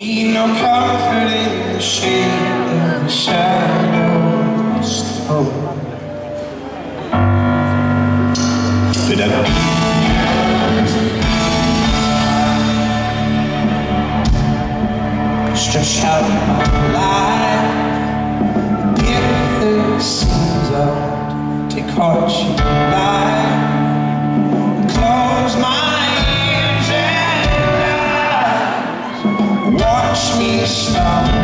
Need no comfort in the shade of the shadows throw. But stretch out my life, pick the seams out, take heart you lie, close my ears and eyes, watch me stumble.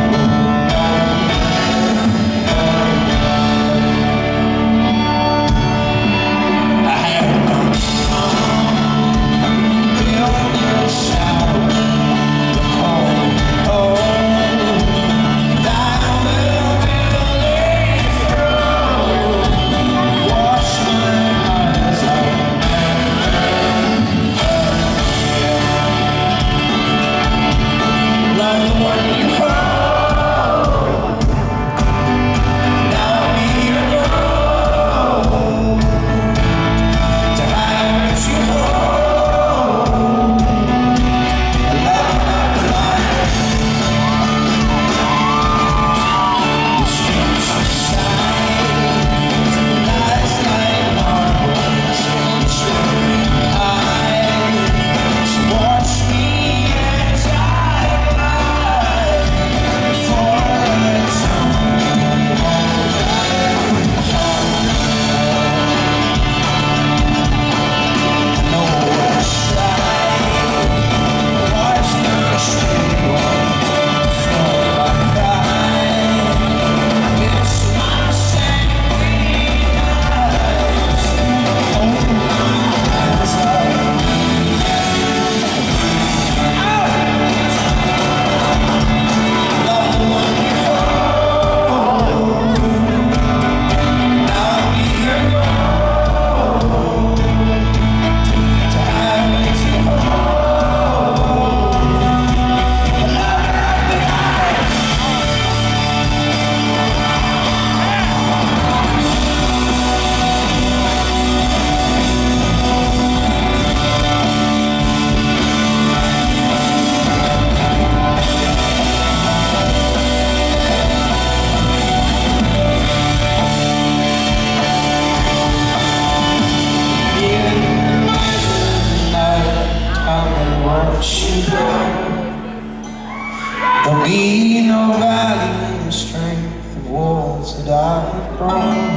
There'll be no value in the strength of walls that I've grown.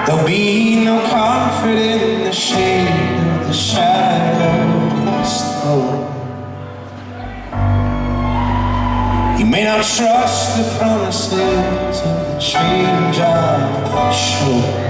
There'll be no comfort in the shade of the shadows throw. You may not trust the promises of the change I show.